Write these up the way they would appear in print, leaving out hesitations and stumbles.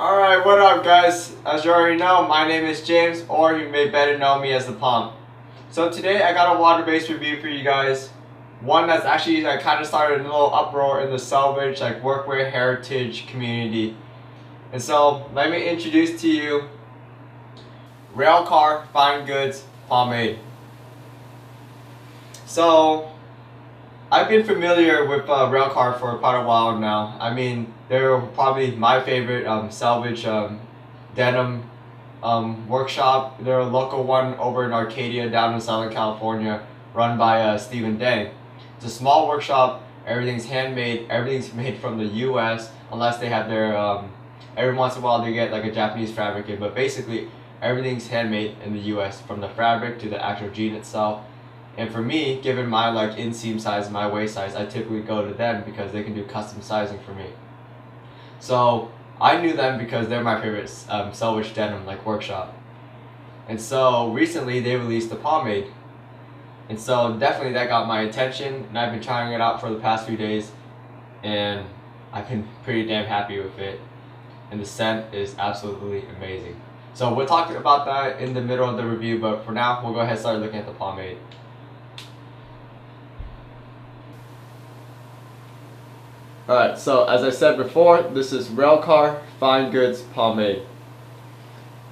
Alright, what up guys? As you already know, my name is James, or you may better know me as the Pomp. So today I got a water-based review for you guys. One that's actually kind of started a little uproar in the salvage, workwear heritage community. And so let me introduce to you Railcar Finegoods Pomade. So I've been familiar with Railcar for quite a while now. I mean, they're probably my favorite salvage denim workshop. They're a local one over in Arcadia down in Southern California, run by Stephen Dang. It's a small workshop. Everything's handmade. Everything's made from the U.S. unless they have their every once in a while they get like a Japanese fabric in, but basically everything's handmade in the U.S. from the fabric to the actual jean itself. And for me, given my inseam size, my waist size, I typically go to them because they can do custom sizing for me. So I knew them because they're my favorite salvage denim workshop. And so recently they released the Pomade. And so definitely that got my attention, and I've been trying it out for the past few days, and I've been pretty damn happy with it. And the scent is absolutely amazing. So we'll talk about that in the middle of the review, but for now we'll go ahead and start looking at the Pomade. Alright, so as I said before, this is Railcar Finegoods Pomade.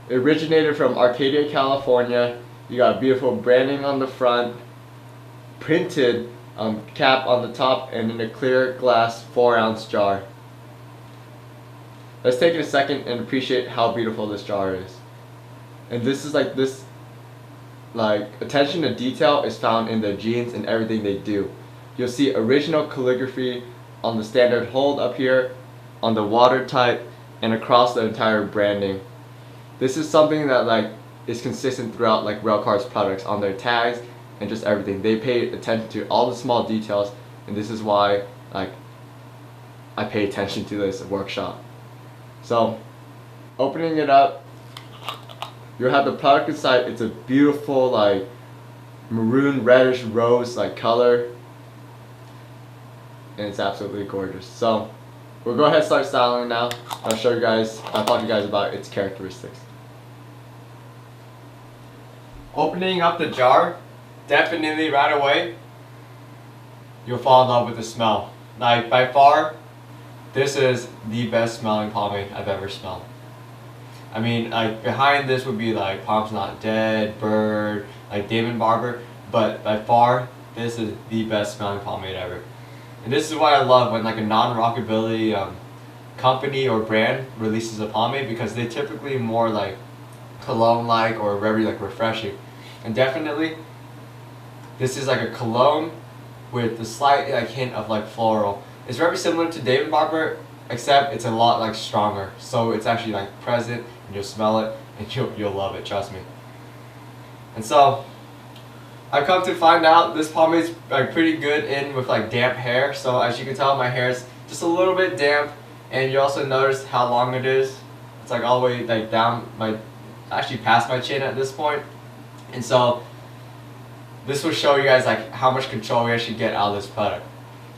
It originated from Arcadia, California. You got beautiful branding on the front, printed cap on the top, and in a clear glass 4-ounce jar. Let's take a second and appreciate how beautiful this jar is. And this is attention to detail is found in the jeans and everything they do. You'll see original calligraphy on the standard hold up here, on the watertight, and across the entire branding. This is something that is consistent throughout Railcar's products, on their tags and just everything. They pay attention to all the small details, and this is why I pay attention to this workshop. So opening it up, you'll have the product inside. It's a beautiful maroon reddish rose color, and it's absolutely gorgeous. So we'll go ahead and start styling now. I'll show you guys, I'll talk to you guys about its characteristics. Opening up the jar, definitely right away you'll fall in love with the smell. By far, this is the best smelling pomade I've ever smelled. I mean, behind this would be Pomp's Not Dead, Bird, Damon Barber, but by far this is the best smelling pomade ever. And this is what I love when a non-rockabilly company or brand releases a pomade, because they typically more cologne or very refreshing. And definitely this is a cologne with a slight hint of floral. It's very similar to David Barber, except it's a lot stronger. So it's actually present, and you'll smell it and you'll love it, trust me. And so I've come to find out this pomade's pretty good in with damp hair. So as you can tell, my hair is just a little bit damp, and you also notice how long it is. It's all the way down actually past my chin at this point. And so this will show you guys how much control we actually get out of this product.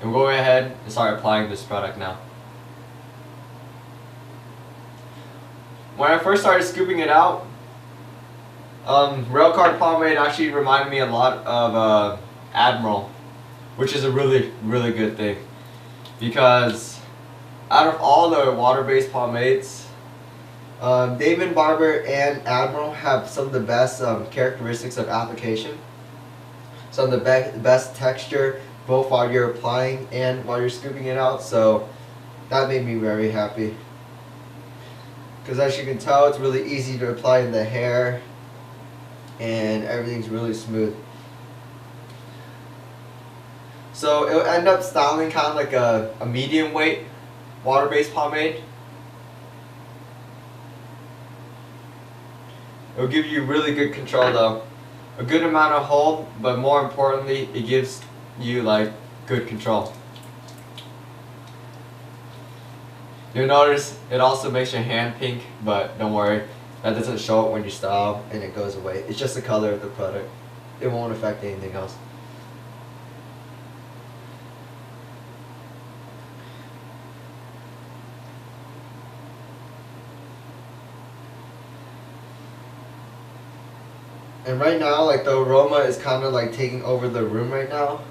And we'll go ahead and start applying this product now. When I first started scooping it out, Railcar Pomade actually reminded me a lot of Admiral, which is a really good thing, because out of all the water-based pomades, Damon Barber and Admiral have some of the best characteristics of application. Some of the best texture, both while you're applying and while you're scooping it out. So that made me very happy, because as you can tell, it's really easy to apply in the hair, and everything's really smooth. So it'll end up styling kind of a medium weight water-based pomade. It'll give you really good control though. A good amount of hold, but more importantly, it gives you good control. You'll notice it also makes your hand pink, but don't worry, that doesn't show it when you style, and it goes away. It's just the color of the product. It won't affect anything else. And right now, like, the aroma is kind of like taking over the room right now.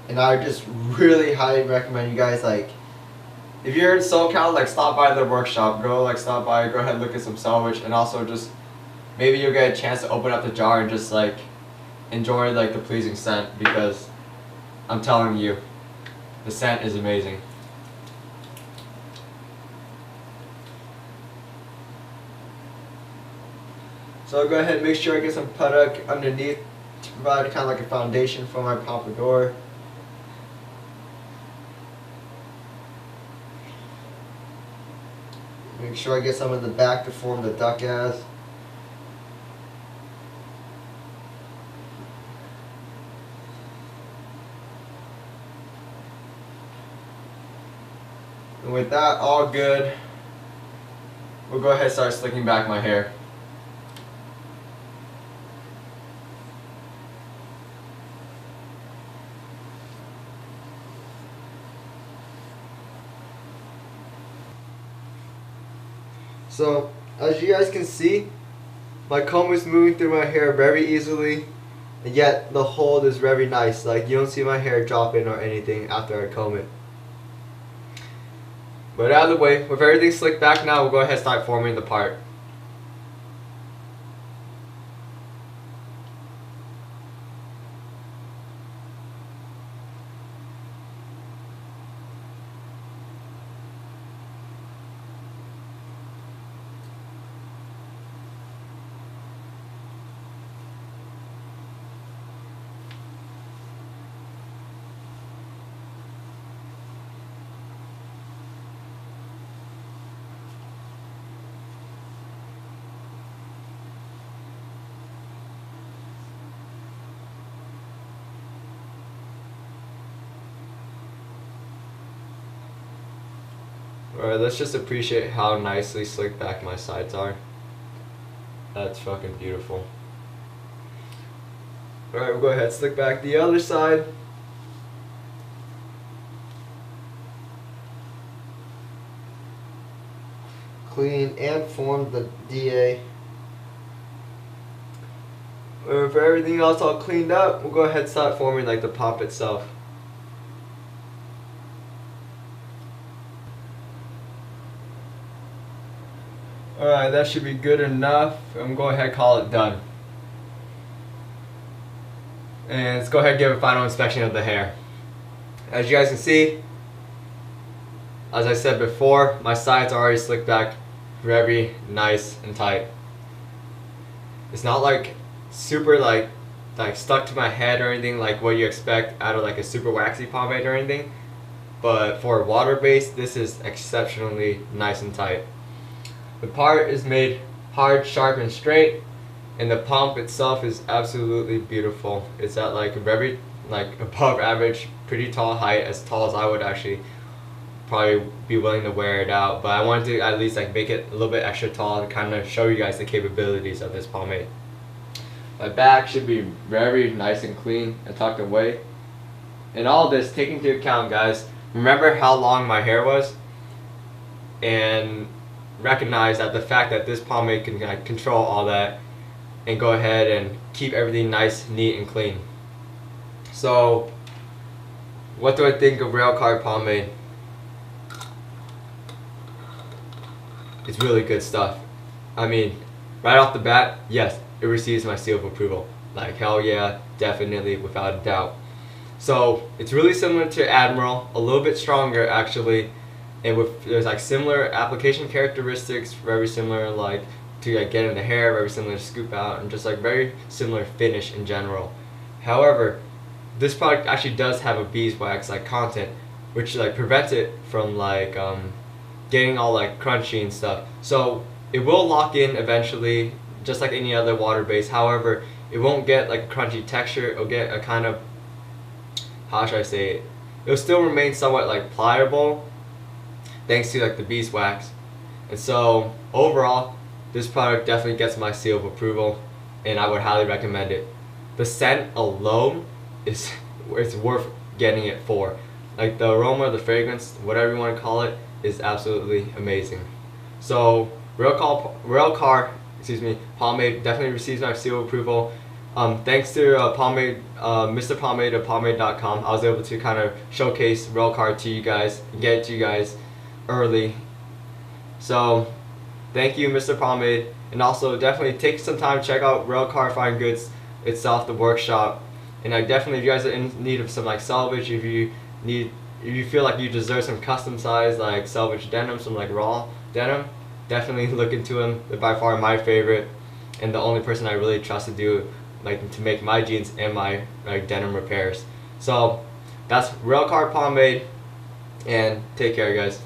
And I just really highly recommend you guys, like, if you're in SoCal, like, stop by the workshop. Go ahead, look at some salvage, and also just maybe you'll get a chance to open up the jar and just like enjoy like the pleasing scent, because I'm telling you, the scent is amazing. So I'll go ahead and make sure I get some product underneath to provide kind of like a foundation for my pompadour. Make sure I get some in the back to form the duck as. And with that all good, we'll go ahead and start slicking back my hair. So, as you guys can see, my comb is moving through my hair very easily, and yet the hold is very nice. Like, you don't see my hair dropping or anything after I comb it. But out of the way, with everything slicked back now, we'll go ahead and start forming the part. Alright, let's just appreciate how nicely slicked back my sides are. That's fucking beautiful. Alright, we'll go ahead and slick back the other side. Clean and form the DA. With everything else all cleaned up, we'll go ahead and start forming like the pomp itself. Alright, that should be good enough. I'm going to go ahead and call it done. And let's go ahead and give a final inspection of the hair. As you guys can see, as I said before, my sides are already slicked back very nice and tight. It's not like super like stuck to my head or anything like what you expect out of like a super waxy pomade or anything. But for water based, this is exceptionally nice and tight. The part is made hard, sharp, and straight, and the pomp itself is absolutely beautiful. It's at like a very like above average, pretty tall height, as tall as I would actually probably be willing to wear it out. But I wanted to at least like make it a little bit extra tall to kind of show you guys the capabilities of this pomade. My back should be very nice and clean and tucked away. And all this, taking into account, guys, remember how long my hair was, and recognize that the fact that this pomade can control all that and go ahead and keep everything nice, neat, and clean. So, what do I think of Railcar pomade? It's really good stuff. I mean, right off the bat, yes, it receives my seal of approval. Like, hell yeah, definitely, without a doubt. So, it's really similar to Admiral, a little bit stronger actually, and there's like similar application characteristics, very similar like to like get in the hair, very similar to scoop out, and just like very similar finish in general. However, this product actually does have a beeswax like content, which like prevents it from like getting all like crunchy and stuff. So it will lock in eventually, just like any other water base. However, it won't get like a crunchy texture. It'll get a kind of, how should I say it? It'll still remain somewhat like pliable, thanks to like the beeswax. And so overall, this product definitely gets my seal of approval, and I would highly recommend it. The scent alone is it's worth getting it for. Like the aroma, the fragrance, whatever you want to call it, is absolutely amazing. So Railcar pomade definitely receives my seal of approval. Thanks to Pomade, Mr. Pomade of Pomade.com, I was able to kind of showcase Railcar to you guys and get it to you guys early. So thank you, Mr. Pomade, and also definitely take some time to check out Railcar Finegoods itself, the workshop. And I definitely, if you guys are in need of some like salvage, if you feel like you deserve some custom size like salvage denim, some like raw denim, definitely look into them. They're by far my favorite and the only person I really trust to do like to make my jeans and my like denim repairs. So that's Railcar Pomade, and take care, guys.